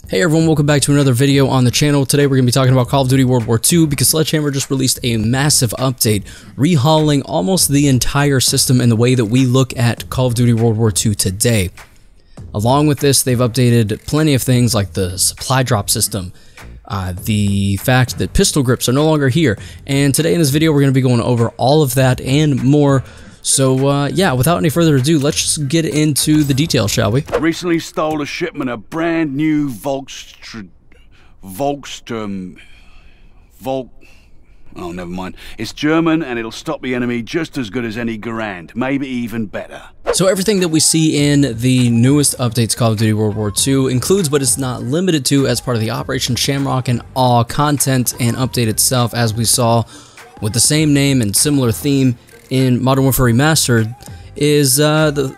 Hey everyone, welcome back to another video on the channel. Today we're going to be talking about Call of Duty World War II, because Sledgehammer just released a massive update, rehauling almost the entire system in the way that we look at Call of Duty World War II today. Along with this, they've updated plenty of things like the supply drop system, the fact that pistol grips are no longer here, and today in this video we're going to be going over all of that and more. So, yeah, without any further ado, let's just get into the details, shall we? Recently stole a shipment of brand new oh, never mind. It's German and it'll stop the enemy just as good as any Garand, maybe even better. So everything that we see in the newest updates Call of Duty World War II includes, but is not limited to, as part of the Operation Shamrock and Awe content and update itself, as we saw with the same name and similar theme in Modern Warfare Remastered, is the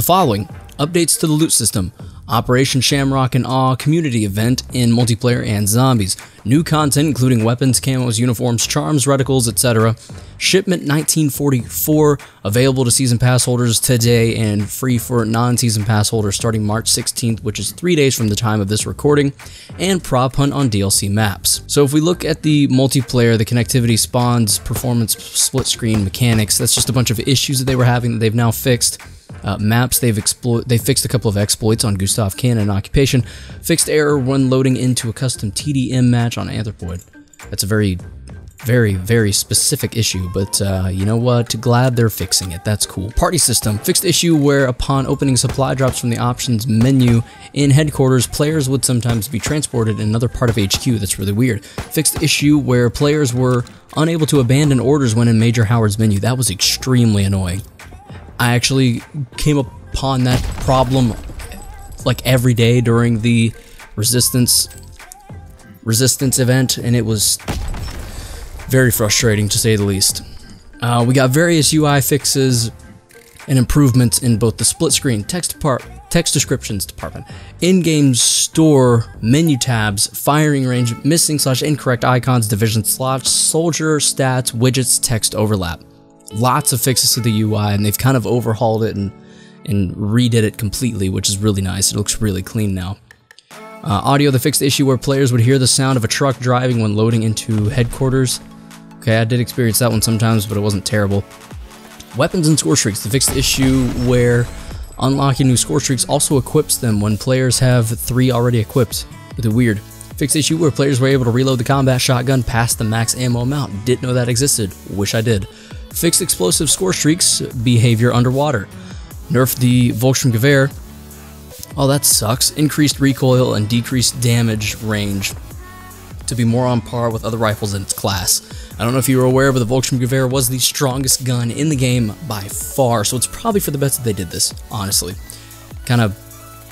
following: updates to the loot system, Operation Shamrock and Awe community event in multiplayer and zombies, new content including weapons, camos, uniforms, charms, reticles, etc. Shipment 1944, available to Season Pass holders today and free for non-Season Pass holders starting March 16th, which is 3 days from the time of this recording, and prop hunt on DLC maps. So if we look at the multiplayer, the connectivity, spawns, performance, split screen mechanics, that's just a bunch of issues that they were having that they've now fixed. Maps, they fixed a couple of exploits on Gustav Cannon and Occupation, fixed error when loading into a custom TDM match on Anthropoid. That's a very specific issue, but you know what? Glad they're fixing it. That's cool. Party system, fixed issue where upon opening supply drops from the options menu in headquarters, players would sometimes be transported in another part of HQ. That's really weird. Fixed issue where players were unable to abandon orders when in Major Howard's menu. That was extremely annoying. I actually came upon that problem like every day during the resistance event, and it was very frustrating to say the least. We got various UI fixes and improvements in both the split screen, text descriptions department, in-game store, menu tabs, firing range, missing/incorrect icons, division slots, soldier stats, widgets, text overlap. Lots of fixes to the UI, and they've kind of overhauled it and redid it completely, which is really nice. It looks really clean now. Audio, the fixed issue where players would hear the sound of a truck driving when loading into headquarters. Okay, I did experience that one sometimes, but it wasn't terrible. Weapons and score streaks, the fixed issue where unlocking new score streaks also equips them when players have 3 already equipped. Really weird. Fixed issue where players were able to reload the combat shotgun past the max ammo amount. Didn't know that existed. Wish I did. Fixed explosive score streaks behavior underwater. Nerfed the Volkswagengewehr. Oh, that sucks. Increased recoil and decreased damage range to be more on par with other rifles in its class. I don't know if you were aware, but the Volkswagengewehr was the strongest gun in the game by far, so it's probably for the best that they did this, honestly. Kind of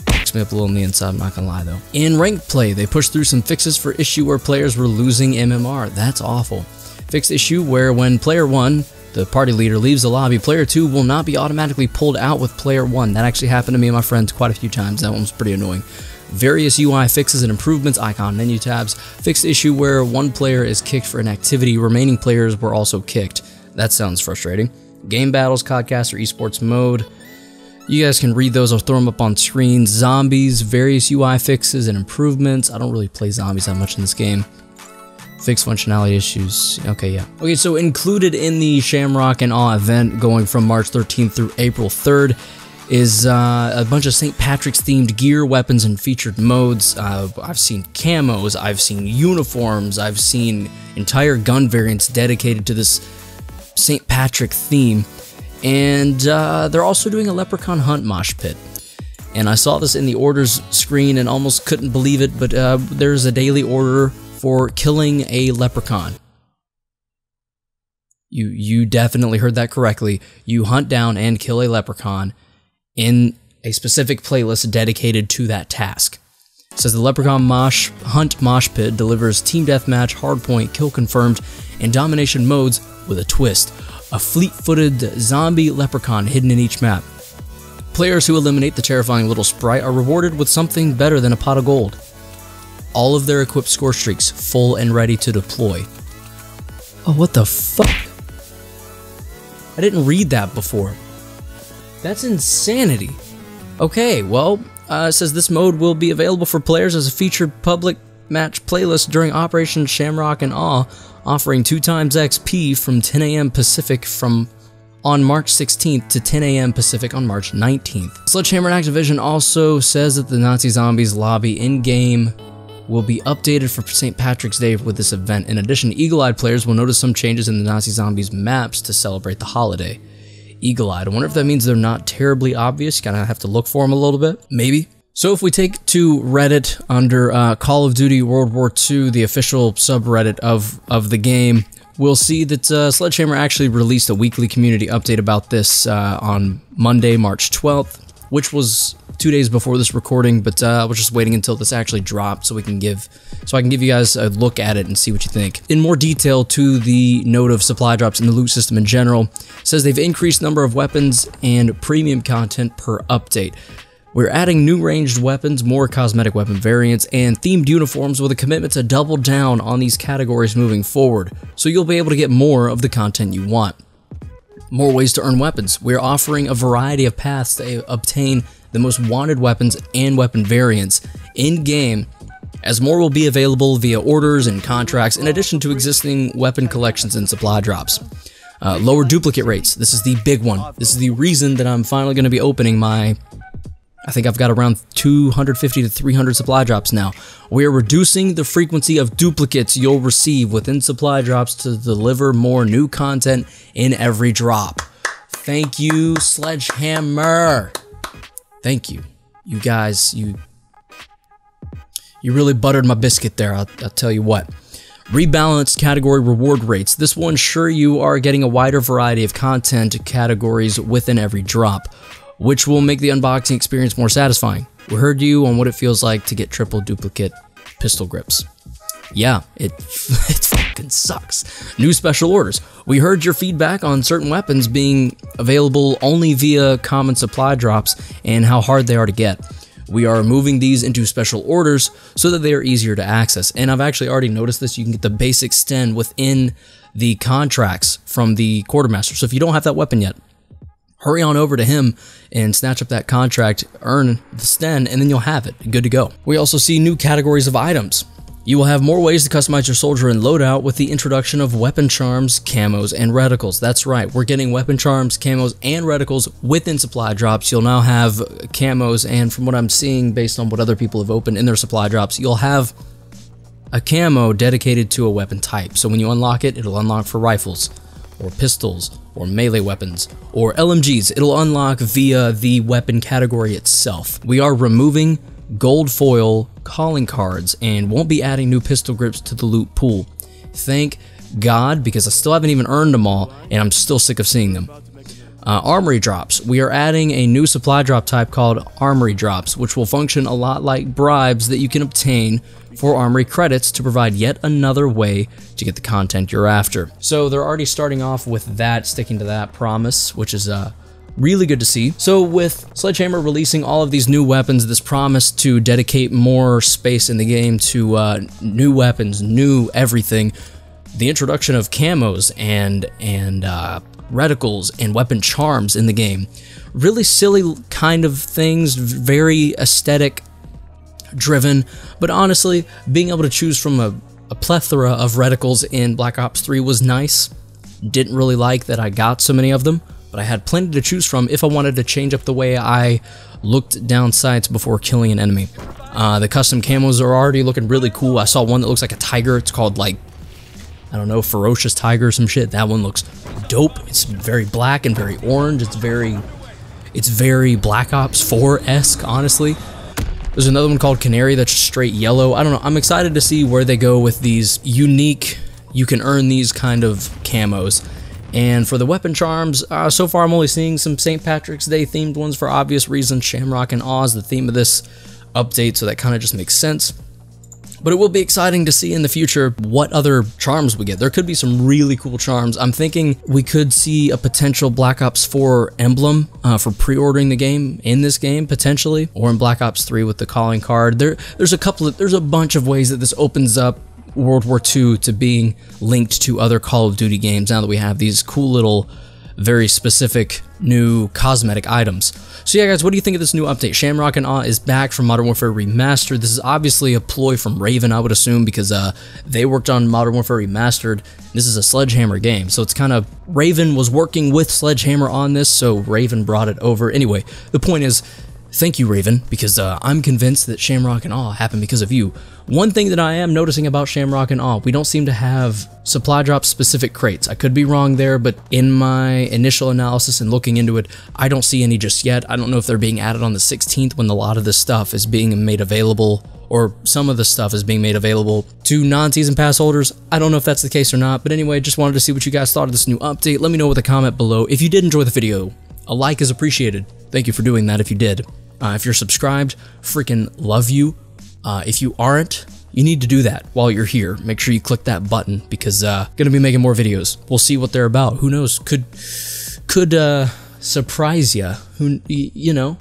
fucks me up a little on the inside, I'm not gonna lie though. In ranked play, they pushed through some fixes for issue where players were losing MMR. That's awful. Fixed issue where when player 1, the party leader, leaves the lobby, player 2 will not be automatically pulled out with player 1. That actually happened to me and my friends quite a few times. That one was pretty annoying. Various UI fixes and improvements, icon menu tabs. Fixed issue where one player is kicked for an activity, remaining players were also kicked. That sounds frustrating. Game battles, Codcaster, esports mode. You guys can read those, I'll throw them up on screen. Zombies, various UI fixes and improvements. I don't really play zombies that much in this game. Fixed functionality issues. Okay, yeah. Okay, so included in the Shamrock and Awe event going from March 13th through April 3rd is a bunch of St. Patrick's themed gear, weapons, and featured modes. I've seen camos, I've seen uniforms, I've seen entire gun variants dedicated to this St. Patrick theme, and they're also doing a leprechaun hunt mosh pit. And I saw this in the orders screen and almost couldn't believe it, but there's a daily order for killing a leprechaun. You definitely heard that correctly. You hunt down and kill a leprechaun in a specific playlist dedicated to that task. It says the Leprechaun Hunt Mosh Pit delivers team deathmatch, hardpoint, kill confirmed, and domination modes with a twist. A fleet-footed zombie leprechaun hidden in each map. Players who eliminate the terrifying little sprite are rewarded with something better than a pot of gold. All of their equipped score streaks full and ready to deploy. Oh, what the fuck? I didn't read that before. That's insanity. Okay, well, It says this mode will be available for players as a featured public match playlist during Operation Shamrock and Awe, offering 2 times XP from 10 a.m. Pacific on March 16th to 10 a.m. Pacific on March 19th. Sledgehammer and Activision also says that the Nazi Zombies lobby in-game will be updated for St. Patrick's Day with this event. In addition, eagle-eyed players will notice some changes in the Nazi Zombies maps to celebrate the holiday. Eagle-eyed, I wonder if that means they're not terribly obvious. You kind of have to look for them a little bit, maybe. So if we take to Reddit under Call of Duty World War II, the official subreddit of the game, we'll see that Sledgehammer actually released a weekly community update about this on Monday, March 12th, which was 2 days before this recording, but we're just waiting until this actually dropped so I can give you guys a look at it and see what you think. In more detail to the note of supply drops in the loot system in general, it says they've increased number of weapons and premium content per update. We're adding new ranged weapons, more cosmetic weapon variants, and themed uniforms with a commitment to double down on these categories moving forward, so you'll be able to get more of the content you want. More ways to earn weapons. We're offering a variety of paths to obtain the most wanted weapons and weapon variants in-game, as more will be available via orders and contracts in addition to existing weapon collections and supply drops. Lower duplicate rates. This is the big one. This is the reason that I'm finally going to be opening I think I've got around 250 to 300 supply drops now. We are reducing the frequency of duplicates you'll receive within supply drops to deliver more new content in every drop. Thank you, Sledgehammer. Thank you. You guys, you really buttered my biscuit there, I'll tell you what. Rebalanced category reward rates. This will ensure you are getting a wider variety of content categories within every drop, which will make the unboxing experience more satisfying. We heard you on what it feels like to get triple duplicate pistol grips. Yeah, it fucking sucks. New special orders. We heard your feedback on certain weapons being available only via common supply drops and how hard they are to get. We are moving these into special orders so that they are easier to access. And I've actually already noticed this. You can get the basic sten within the contracts from the quartermaster. So if you don't have that weapon yet, hurry on over to him and snatch up that contract, earn the sten, and then you'll have it. Good to go. We also see new categories of items. You will have more ways to customize your soldier and loadout with the introduction of weapon charms, camos, and reticles. That's right, we're getting weapon charms, camos, and reticles within supply drops. You'll now have camos, and from what I'm seeing based on what other people have opened in their supply drops, you'll have a camo dedicated to a weapon type. So when you unlock it, it'll unlock for rifles, or pistols, or melee weapons, or LMGs. It'll unlock via the weapon category itself. We are removing gold foil calling cards and won't be adding new pistol grips to the loot pool. Thank God, because I still haven't even earned them all, and I'm still sick of seeing them. Armory drops. We are adding a new supply drop type called Armory drops, which will function a lot like bribes that you can obtain for Armory credits to provide yet another way to get the content you're after. So they're already starting off with that, sticking to that promise, which is really good to see. So with Sledgehammer releasing all of these new weapons, this promise to dedicate more space in the game to new weapons, new everything, the introduction of camos and reticles and weapon charms in the game, really silly kind of things, very aesthetic driven, but honestly, being able to choose from a plethora of reticles in Black Ops 3 was nice. Didn't really like that I got so many of them, but I had plenty to choose from if I wanted to change up the way I looked down sights before killing an enemy. The custom camos are already looking really cool. I saw one that looks like a tiger. It's called, like, I don't know, Ferocious Tiger or some shit. That one looks dope. It's very black and very orange. It's very Black Ops 4-esque, honestly. There's another one called Canary that's straight yellow. I don't know. I'm excited to see where they go with these unique, you can earn these kind of camos. And for the weapon charms, so far I'm only seeing some St. Patrick's Day themed ones for obvious reasons. Shamrock and Awe is the theme of this update, so that kind of just makes sense. But it will be exciting to see in the future what other charms we get. There could be some really cool charms. I'm thinking we could see a potential Black Ops 4 emblem for pre-ordering the game in this game, potentially, or in Black Ops 3 with the calling card. There's a bunch of ways that this opens up World War II to being linked to other Call of Duty games now that we have these cool little very specific new cosmetic items. So yeah guys, what do you think of this new update? Shamrock and Awe is back from Modern Warfare Remastered. This is obviously a ploy from Raven, I would assume, because they worked on Modern Warfare Remastered. This is a Sledgehammer game, so it's kind of, Raven was working with Sledgehammer on this, so Raven brought it over. Anyway, the point is, thank you, Raven, because I'm convinced that Shamrock and Awe happened because of you. One thing that I am noticing about Shamrock and Awe, we don't seem to have supply drop specific crates. I could be wrong there, but in my initial analysis and looking into it, I don't see any just yet. I don't know if they're being added on the 16th when a lot of this stuff is being made available, or some of the stuff is being made available to non-season pass holders. I don't know if that's the case or not, but anyway, just wanted to see what you guys thought of this new update. Let me know with a comment below. If you did enjoy the video, a like is appreciated. Thank you for doing that if you did. If you're subscribed, freaking love you. If you aren't, you need to do that while you're here. Make sure you click that button because gonna be making more videos. We'll see what they're about. Who knows? Could surprise ya. Who, you know?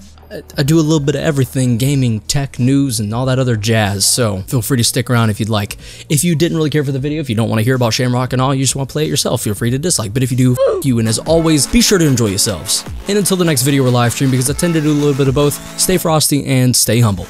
I do a little bit of everything, gaming, tech, news, and all that other jazz, so feel free to stick around if you'd like. If you didn't really care for the video, if you don't want to hear about Shamrock and All, you just want to play it yourself, feel free to dislike. But if you do, f you, and as always, be sure to enjoy yourselves. And until the next video or live stream, because I tend to do a little bit of both, stay frosty and stay humble.